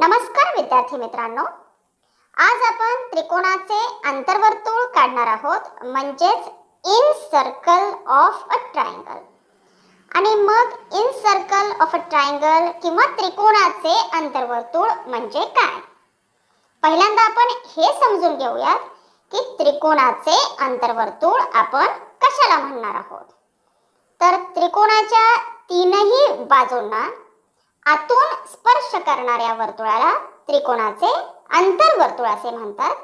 नमस्कार विद्यार्थी मित्रांनो, आज आपण त्रिकोणाचे अंतर्वर्तुळ काढणार आहोत, म्हणजेच in circle of a triangle. आणि मग in circle of a triangle किंवा त्रिकोणाचे अंतर्वर्तुळ म्हणजे काय. पहिल्यांदा आपण हे समजून घेऊयात की त्रिकोणाचे अंतर्वर्तुळ आपण कशाला म्हणणार आहोत. तर त्रिकोणाच्या तीनही बाजूंना आतून स्पर्श करणाऱ्या वर्तुळाला त्रिकोणाचे अंतर्वर्तुळ असे म्हणतात.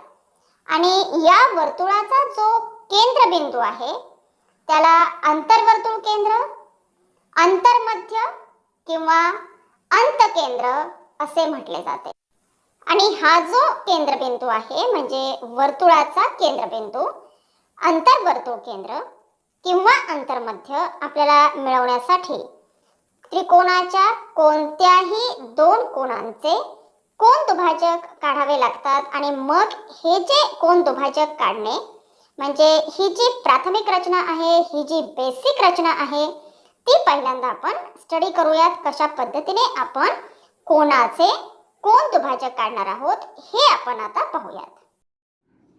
आणि या वर्तुळाचा जो केंद्रबिंदू आहे त्याला अंतर्वर्तुळ केंद्र, अंतर्मध्य किंवा अंतकेंद्र असे म्हटले जाते. आणि हा जो केंद्रबिंदू आहे म्हणजे वर्तुळाचा केंद्रबिंदू, अंतर्वर्तुळ केंद्र किंवा अंतर्मध्य आपल्याला मिळवण्यासाठी त्रिकोणाच्या कोणत्याही दोन कोनांचे कोन दुभाजक काढावे लागतात. आणि मग हे जे कोन दुभाजक काढणे म्हणजे ही जी प्राथमिक रचना आहे, ही जी बेसिक रचना आहे, ती पहिल्यांदा आपण स्टडी करूयात. कशा पद्धतीने आपण कोनाचे कोन दुभाजक काढणार आहोत हे आपण आता पाहूयात.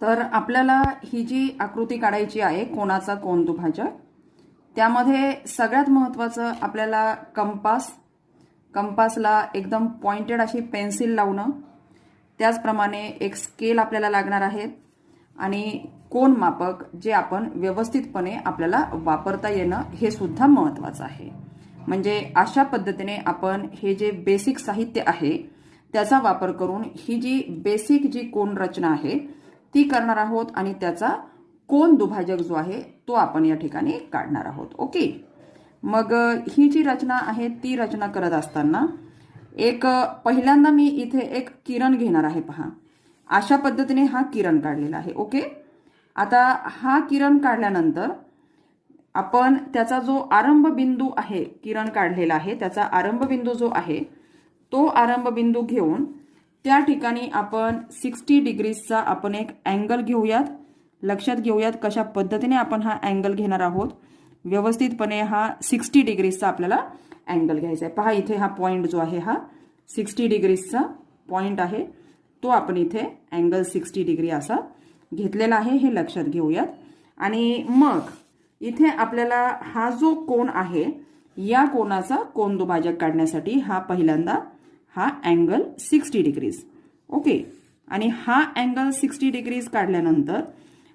तर आपल्याला ही जी आकृती काढायची आहे कोनाचा कोन दुभाजक, त्यामध्ये सगळ्यात महत्त्वाचं आपल्याला कंपासला एकदम पॉइंटेड अशी पेन्सिल लावणं, त्याचप्रमाणे एक स्केल आपल्याला लागणार आहेत आणि कोन मापक जे आपण व्यवस्थितपणे आपल्याला वापरता येणं हे सुद्धा महत्त्वाचं आहे. म्हणजे अशा पद्धतीने आपण हे जे बेसिक साहित्य आहे त्याचा वापर करून ही जी बेसिक जी कोन रचना आहे ती करणार आहोत आणि त्याचा कोन दुभाजक जो आहे तो आपण या ठिकाणी काढणार आहोत. ओके, मग ही जी रचना आहे ती रचना करत असताना पहिल्यांदा मी इथे एक किरण घेणार आहे. पहा, अशा पद्धतीने हा किरण काढलेला आहे. ओके, आता हा किरण काढल्यानंतर आपण त्याचा जो आरंभ बिंदू आहे, किरण काढलेला आहे त्याचा आरंभ बिंदू जो आहे तो आरंभ बिंदू घेऊन त्या ठिकाणी आपण 60 डिग्रीचा आपण एक अँगल घेऊयात. लक्षात घेऊयात कशा पद्धतीने आपण हा अँगल घेणार आहोत. व्यवस्थितपणे हा 60 डिग्रीचा आपल्याला अँगल घ्यायचा आहे. पहा, इथे हा पॉइंट जो आहे हा 60 डिग्रीचा पॉइंट आहे, तो आपण इथे अँगल 60 डिग्री असा घेतलेला आहे, हे लक्षात घेऊयात. आणि मग इथे आपल्याला हा जो कोन आहे या कोनाचा कोन दुभाजक काढण्यासाठी हा पहिल्यांदा हा अँगल 60 डिग्रीज. ओके, आणि हा अँगल 60 डिग्रीज काढल्यानंतर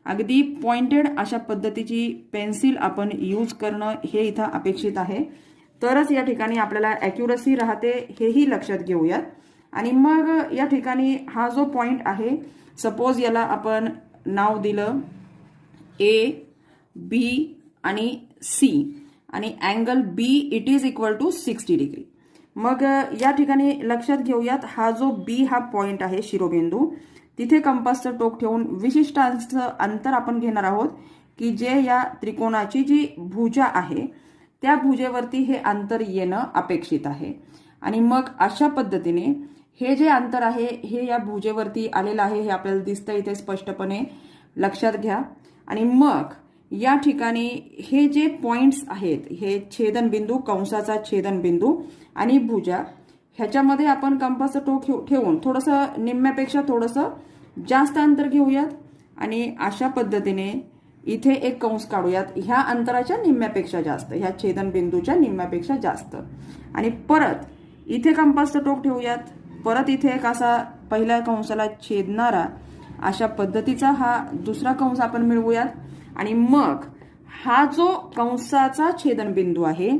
अगदी पॉइंटेड अशा पद्धतीची पेन्सिल आपण यूज करणं हे इथं अपेक्षित आहे, तरच या ठिकाणी आपल्याला ॲक्युरसी राहते, हेही लक्षात घेऊयात. आणि मग या ठिकाणी हा जो पॉइंट आहे, सपोज याला आपण नाव दिलं ए, बी आणि सी, आणि angle B it is equal to 60 degree. मग या ठिकाणी लक्षात घेऊयात हा जो बी हा पॉइंट आहे शिरोबिंदू, तिथे कंपासचं टोक ठेवून विशिष्ट अंतर आपण घेणार आहोत की जे या त्रिकोणाची जी भुजा आहे त्या भुजेवरती हे अंतर येणं अपेक्षित आहे. आणि मग अशा पद्धतीने हे जे अंतर आहे हे या भुजेवरती आलेलं आहे, हे आपल्याला दिसतं इथे स्पष्टपणे, लक्षात घ्या. आणि मग या ठिकाणी हे जे पॉइंट्स आहेत, हे छेदनबिंदू, कंसाचा छेदनबिंदू आणि भुजा, ह्याच्यामध्ये आपण कंपासचं टोक ठेवून थोडंसं निम्म्यापेक्षा थोडंसं जास्त अंतर घेऊयात. आणि अशा पद्धतीने इथे एक कंस काढूयात ह्या अंतराच्या निम्म्यापेक्षा जास्त, ह्या छेदनबिंदूच्या निम्म्यापेक्षा जास्त. आणि परत इथे कंपासचं टोक ठेवूयात, परत इथे एक असा पहिल्या कंसाला छेदणारा अशा पद्धतीचा हा दुसरा कंस आपण मिळवूयात. आणि मग हा जो कंसाचा छेदनबिंदू आहे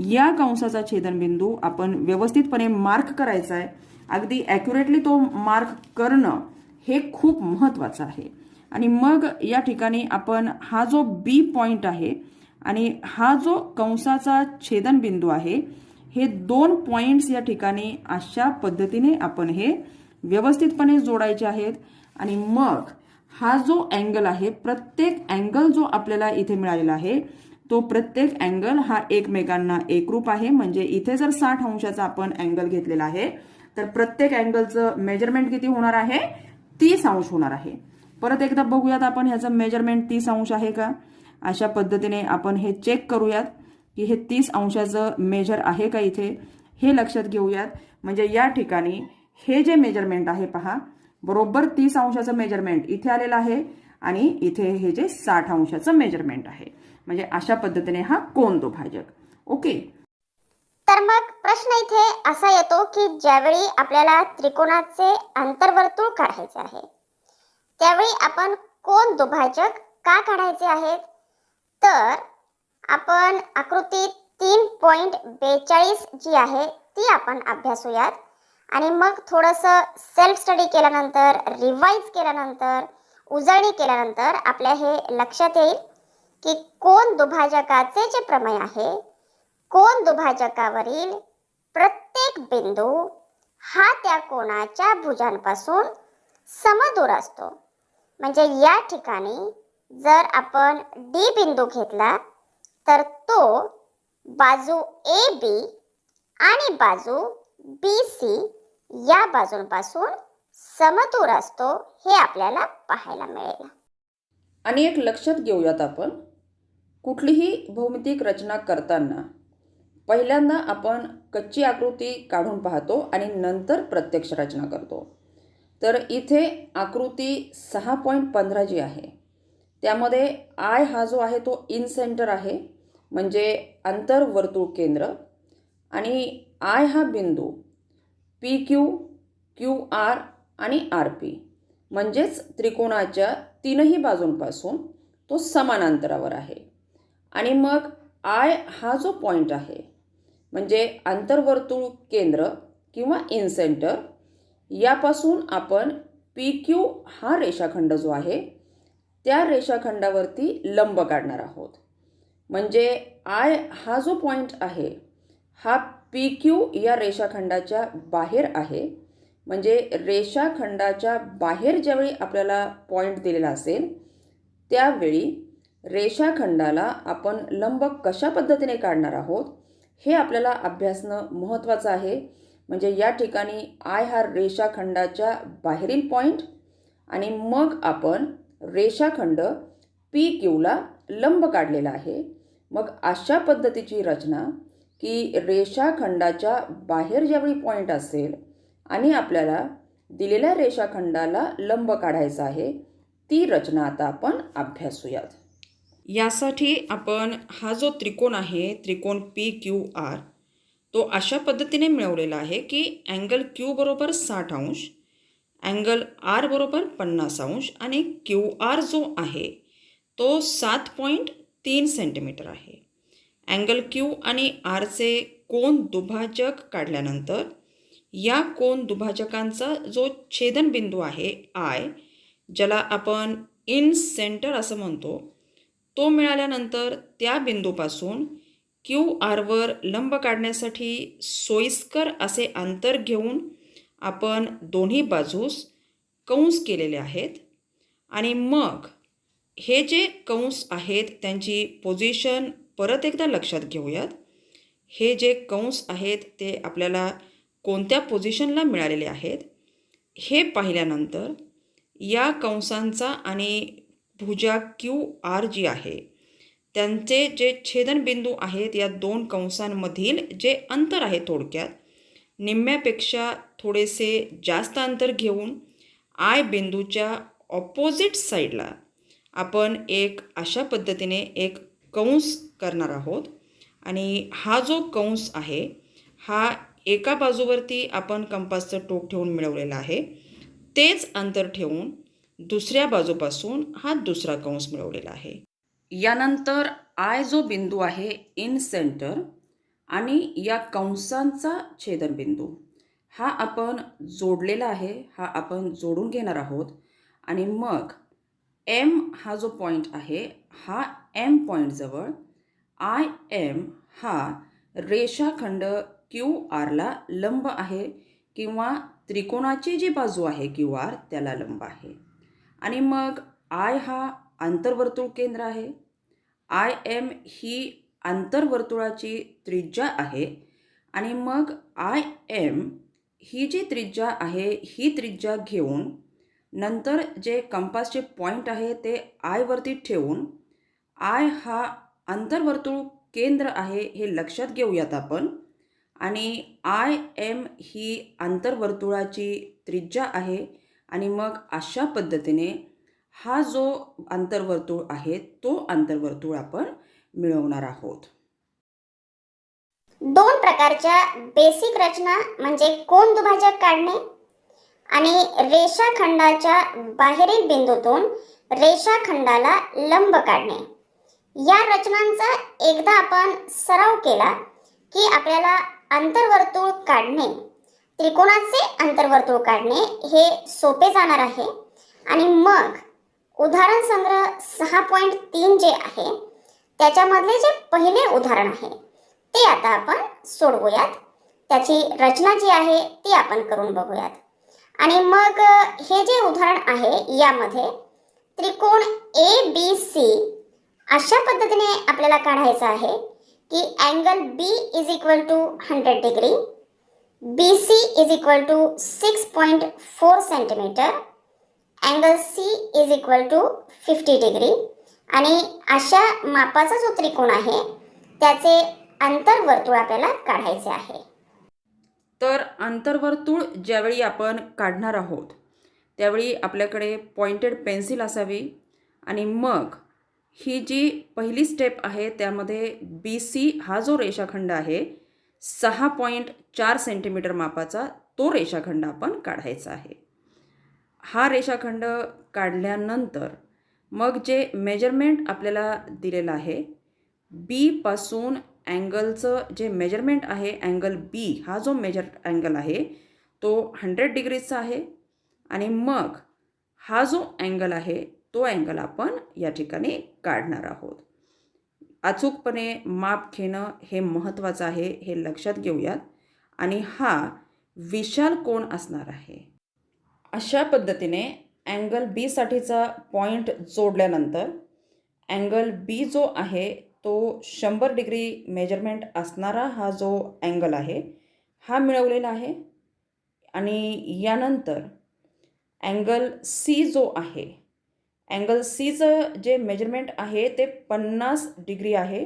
या कंसाचा छेदनबिंदू आपण व्यवस्थितपणे मार्क करायचा आहे. अगदी ॲक्युरेटली तो मार्क करणं हे खूप महत्त्वाचं आहे. आणि मग या ठिकाणी आपण हा जो बी पॉइंट आहे आणि हा जो कंसाचा छेदनबिंदू आहे, हे दोन पॉइंट्स या ठिकाणी अशा पद्धतीने आपण हे व्यवस्थितपणे जोडायचे आहेत. आणि मग हा जो अँगल आहे, प्रत्येक अँगल जो आपल्याला इथे मिळालेला आहे तो प्रत्येक अँगल हा एकमेकांना एकरूप आहे. म्हणजे इथे जर 60 अंशाचा आपण अँगल घेतलेला आहे तर प्रत्येक अँगलचं मेजरमेंट किती होणार आहे, 30 अंश होणार आहे. परत एकदा बघूयात आपण ह्याचं मेजरमेंट 30 अंश आहे का. अशा पद्धतीने आपण हे चेक करूयात की हे 30 अंशाचं मेजर आहे का इथे, हे लक्षात घेऊयात. म्हणजे या ठिकाणी हे जे मेजरमेंट आहे पहा, बरोबर 30 अंशाचं मेजरमेंट इथे आलेलं आहे आणि इथे हे जे 60 अंशाचं मेजरमेंट आहे. म्हणजे अशा पद्धतीने हा कोन दुभाजक. ओके. तर मग प्रश्न इथे असा येतो की ज्यावेळी आपल्याला त्रिकोणाचे अंतर्वर्तुळ काढायचे आहे त्यावेळी आपण कोन दुभाजक का काढायचे आहेत, तर आपण आकृती 3.42 जी आहे ती आपण अभ्यासूयात आणि मग थोडंसं सेल्फ स्टडी केल्यानंतर, रिवाइज केल्यानंतर, उजळणी केल्यानंतर आपल्या हे लक्षात येईल की कोन दुभाजकाचे जे प्रमेय आहे, कोन दुभाजकावरील प्रत्येक बिंदू हा त्या कोनाच्या भुजांपासून समदूर असतो. म्हणजे या ठिकाणी जर आपण डी बिंदू घेतला तर तो बाजू ए बी आणि बाजू बी सी या बाजूंपासून समदूर असतो हे आपल्याला पाहायला मिळेल. आणि एक लक्षात घेऊयात आपण, कुठलीही भौमितिक रचना करताना पहिल्यांदा आपण कच्ची आकृती काढून पाहतो आणि नंतर प्रत्यक्ष रचना करतो. तर इथे आकृती 6.15 जी आहे त्यामध्ये आय हा जो आहे तो इन सेंटर आहे, म्हणजे अंतर्वर्तुळ केंद्र, आणि आय हा बिंदू पी क्यू, क्यू आर आणि आर पी म्हणजेच त्रिकोणाच्या तीनही बाजूंपासून तो समान अंतरावर आहे. आणि मग आय हा जो पॉईंट आहे म्हणजे अंतर्वर्तुळ केंद्र किंवा इन सेंटर, यापासून आपण पी क्यू हा रेषाखंड जो आहे त्या रेषाखंडावरती लंब काढणार आहोत. म्हणजे आय हा जो पॉईंट आहे हा पी क्यू या रेषाखंडाच्या बाहेर आहे. म्हणजे रेषाखंडाच्या बाहेर ज्यावेळी आपल्याला पॉईंट दिलेला असेल त्यावेळी रेषाखंडाला आपण लंब कशा पद्धतीने काढणार आहोत हे आपल्याला अभ्यासणं महत्त्वाचं आहे. म्हणजे या ठिकाणी आय हा रेषाखंडाच्या बाहेरील पॉईंट आणि मग आपण रेषाखंड पी क्यूला लंब काढलेला आहे. मग अशा पद्धतीची रचना की रेषाखंडाच्या बाहेर ज्यावेळी पॉईंट असेल आणि आपल्याला दिलेल्या रेषाखंडाला लंब काढायचा आहे, ती रचना आता आपण अभ्यासूयात. यासाठी आपण हा जो त्रिकोण आहे, त्रिकोण पी क्यू आर, तो अशा पद्धतीने मिळवलेला आहे की अँगल क्यू बरोबर 60 अंश, अँगल आर बरोबर 50 अंश आणि क्यू आर जो आहे तो 7.3 सेंटीमीटर आहे. अँगल क्यू आणि आरचे कोन दुभाजक काढल्यानंतर या कोन दुभाजकांचा जो छेदनबिंदू आहे आय, ज्याला आपण इन सेंटर असं म्हणतो, तो मिळाल्यानंतर त्या बिंदूपासून क्यू आरवर लंब काढण्यासाठी सोयीस्कर असे अंतर घेऊन आपण दोन्ही बाजूस कंस केलेले आहेत. आणि मग हे जे कंस आहेत त्यांची पोझिशन परत एकदा लक्षात घेऊयात. हे जे कंस आहेत ते आपल्याला कोणत्या पोझिशनला मिळालेले आहेत हे पाहिल्यानंतर या कंसांचा आणि भुजा क्यू आर जी आहे त्यांचे जे छेदनबिंदू आहेत या दोन कंसांमधील जे अंतर आहे, थोडक्यात निम्म्यापेक्षा थोडेसे जास्त अंतर घेऊन आय बिंदूच्या ऑपोजिट साईडला आपण एक अशा पद्धतीने एक कंस करणार आहोत. आणि हा जो कंस आहे हा एका बाजूवरती आपण कंपासचं टोक ठेवून मिळवलेला आहे. तेच अंतर ठेवून दुसऱ्या बाजूपासून हा दुसरा कंस मिळवलेला आहे. यानंतर आय जो बिंदू आहे इन सेंटर आणि या कंसांचा छेदनबिंदू हा आपण जोडलेला आहे, हा आपण जोडून घेणार आहोत. आणि मग एम हा जो पॉईंट आहे हा एम पॉईंटजवळ आय एम हा रेषाखंड क्यू आरला लंब आहे किंवा त्रिकोणाची जी बाजू आहे क्यू आर त्याला लंब आहे. आणि मग आय हा अंतर्वर्तुळ केंद्र आहे, आय एम ही अंतर्वर्तुळाची त्रिज्या आहे. आणि मग आय एम ही जी त्रिज्या आहे ही त्रिज्या घेऊन नंतर जे कंपासचे पॉईंट आहे ते आयवरती ठेवून आय हा अंतर्वर्तुळ केंद्र आहे हे लक्षात घेऊयात आपण. आणि आय एम ही आंतरवर्तुळाची त्रिज्या आहे आणि मग अशा पद्धतीने हा जो आंतरवर्तुळ आहे तो आंतरवर्तुळ आपण मिळवणार आहोत. दोन प्रकारच्या बेसिक रचना म्हणजे कोन दुभाजक काढणे आणि रेषाखंडाच्या बाहेरील बिंदूतून रेषाखंडाला लंब काढणे. या रचनांचा एकदा आपण सराव केला की आपल्याला अंतर्वर्तुळ काढणे, त्रिकोणाचे अंतर्वर्तुळ काढणे हे सोपे जाणार आहे. आणि मग उदाहरण संग्रह 6.3 जे आहे त्याच्यामधले जे पहिले उदाहरण आहे ते आता आपण सोडवूयात. त्याची रचना जी आहे ती आपण करून बघूयात. आणि मग हे जे उदाहरण आहे यामध्ये त्रिकोण ABC अशा पद्धतीने आपल्याला काढायचा आहे की angle B is equal to 100 degree, BC is equal to 6.4 centimetre, angle C is equal to 50 degree. आणि अशा मापाचा जो त्रिकोण आहे त्याचे अंतर्वर्तुळ आपल्याला काढायचे आहे. तर अंतर्वर्तुळ ज्यावेळी आपण काढणार आहोत त्यावेळी आपल्याकडे पॉइंटेड पेन्सिल असावी आणि मग ही जी पहिली स्टेप आहे त्यामध्ये BC हा जो रेषाखंड आहे 6.4 सेंटीमीटर मापाचा तो रेषाखंड आपण काढायचा आहे. हा रेषाखंड काढल्यानंतर मग जे मेजरमेंट आपल्याला दिलेलं आहे B पासून अँगलचं जे मेजरमेंट आहे अँगल B हा जो मेजर अँगल आहे तो 100 डिग्रीचा आहे. आणि मग हा जो अँगल आहे तो अँगल आपण या ठिकाणी काढणार आहोत. अचूकपणे माप घेणं हे महत्त्वाचं आहे, हे लक्षात घेऊयात. आणि हा विशाल कोन असणार आहे. अशा पद्धतीने अँगल B साठीचा पॉईंट जोडल्यानंतर अँगल B जो आहे तो 100 डिग्री मेजरमेंट असणारा हा जो अँगल आहे हा मिळवलेला आहे. आणि यानंतर अँगल C जो आहे, अँगल Cचं जे मेजरमेंट आहे ते 50 डिग्री आहे.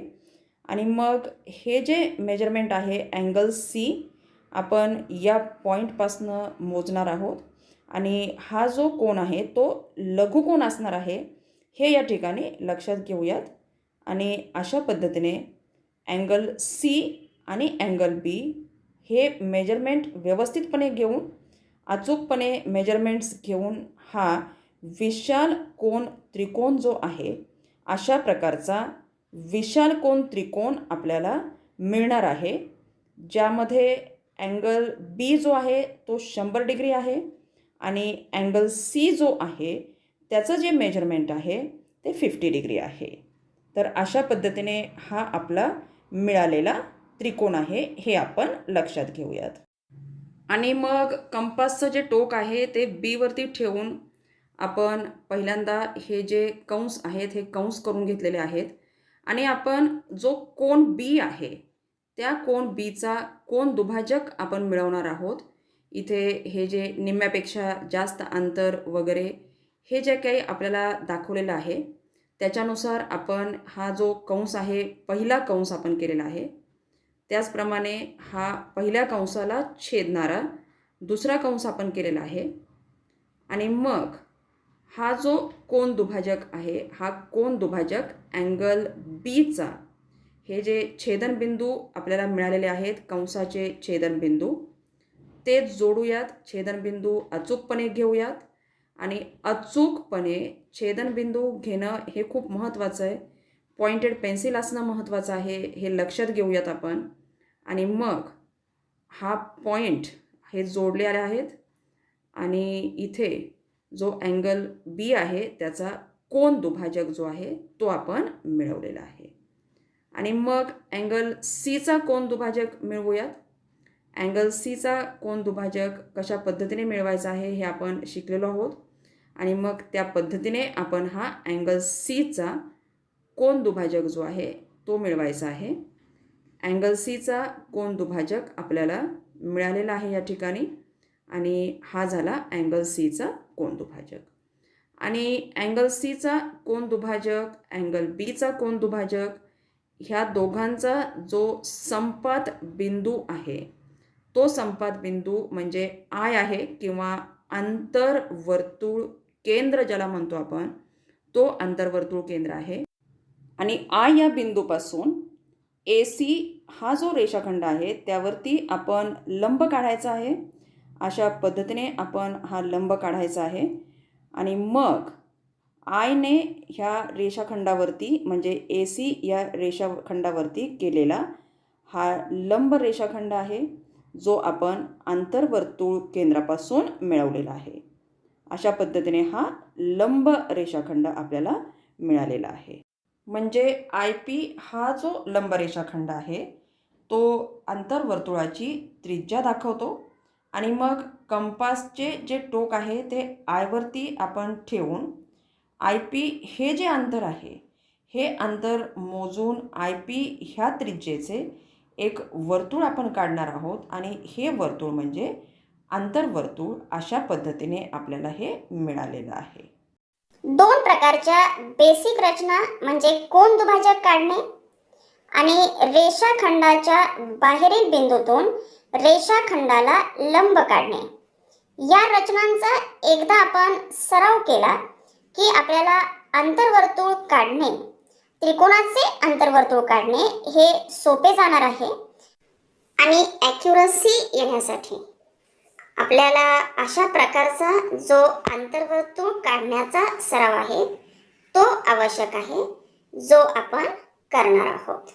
आणि मग हे जे मेजरमेंट आहे अँगल C आपण या पॉईंटपासनं मोजणार आहोत. आणि हा जो कोन आहे तो लघुकोन असणार आहे हे या ठिकाणी लक्षात घेऊयात. आणि अशा पद्धतीने अँगल C आणि अँगल B हे मेजरमेंट व्यवस्थितपणे घेऊन अचूकपणे मेजरमेंट्स घेऊन हा विशाल कोन त्रिकोण जो आहे अशा प्रकारचा विशाल कोन त्रिकोण आपल्याला मिळणार आहे, ज्यामध्ये अँगल B जो आहे तो 100 डिग्री आहे आणि अँगल C जो आहे त्याचं जे मेजरमेंट आहे ते 50 डिग्री आहे. तर अशा पद्धतीने हा आपला मिळालेला त्रिकोण आहे हे आपण लक्षात घेऊयात. आणि मग कंपासचं जे टोक आहे ते B वरती ठेवून आपण पहिल्यांदा हे जे कंस आहेत हे कंस करून घेतलेले आहेत. आणि आपण जो कोन B आहे त्या कोन Bचा कोन दुभाजक आपण मिळवणार आहोत. इथे हे जे निम्म्यापेक्षा जास्त अंतर वगैरे हे जे काही आपल्याला दाखवलेलं आहे त्याच्यानुसार आपण हा जो कंस आहे पहिला कंस आपण केलेला आहे, त्याचप्रमाणे हा पहिल्या कंसाला छेदणारा दुसरा कंस आपण केलेला आहे. आणि मग हा जो कोन दुभाजक आहे हा कोन दुभाजक अँगल Bचा हे जे छेदनबिंदू आपल्याला मिळालेले आहेत कंसाचे छेदनबिंदू ते जोडूयात. छेदनबिंदू अचूकपणे घेऊयात. आणि अचूकपणे छेदनबिंदू घेणं हे खूप महत्त्वाचं आहे. पॉइंटेड पेन्सिल असणं महत्त्वाचं आहे हे लक्षात घेऊयात आपण. आणि मग हा पॉईंट हे जोडलेले आहेत आणि इथे जो अँगल B आहे त्याचा कोन दुभाजक जो आहे तो आपण मिळवलेला आहे. आणि मग अँगल Cचा कोन दुभाजक मिळवूयात. अँगल Cचा कोन दुभाजक कशा पद्धतीने मिळवायचा आहे हे आपण शिकलेलो आहोत. आणि मग त्या पद्धतीने आपण हा अँगल Cचा कोन दुभाजक जो आहे तो मिळवायचा आहे. अँगल Cचा कोन दुभाजक आपल्याला मिळालेला आहे या ठिकाणी. आणि हा झाला अँगल Cचा कोन दुभाजक. आणि अँगल Cचा कोन दुभाजक, अँगल Bचा कोन दुभाजक ह्या दोघांचा जो संपात बिंदू आहे तो संपात बिंदू म्हणजे आय आहे किंवा आंतरवर्तुळ केंद्र ज्याला म्हणतो आपण, तो आंतरवर्तुळ केंद्र आहे. आणि आय या बिंदूपासून AC हा जो रेषाखंड आहे त्यावरती आपण लंब काढायचा आहे. अशा पद्धतीने आपण हा लंब काढायचा आहे. आणि मग आयने ह्या रेषाखंडावरती म्हणजे AC या रेषाखंडावरती केलेला हा लंब रेषाखंड आहे जो आपण आंतरवर्तुळ केंद्रापासून मिळवलेला आहे. अशा पद्धतीने हा लंब रेषाखंड आपल्याला मिळालेला आहे. म्हणजे IP हा जो लंब रेषाखंड आहे तो आंतरवर्तुळाची त्रिज्या दाखवतो. आणि मग कंपासचे जे टोक आहे ते आयवरती आपण ठेवून IP हे जे अंतर आहे हे अंतर मोजून IP ह्या त्रिज्येचे एक वर्तुळ आपण काढणार आहोत. आणि हे वर्तुळ म्हणजे आंतरवर्तुळ. अशा पद्धतीने आपल्याला हे मिळालेलं आहे. दोन प्रकारच्या बेसिक रचना म्हणजे कोन दुभाजक काढणे आणि रेषाखंडाच्या बाहेरील बिंदूतून रेषाखंडाला लंब काढणे. या रचनांचा एकदा आपण सराव केला की आपल्याला अंतर्वर्तुळ काढणे, त्रिकोणाचे अंतर्वर्तुळ काढणे हे सोपे जाणार आहे. आणि ॲक्युरसी येण्यासाठी आपल्याला अशा प्रकारचा जो अंतर्वर्तुळ काढण्याचा सराव आहे तो आवश्यक आहे, जो आपण करणार आहोत.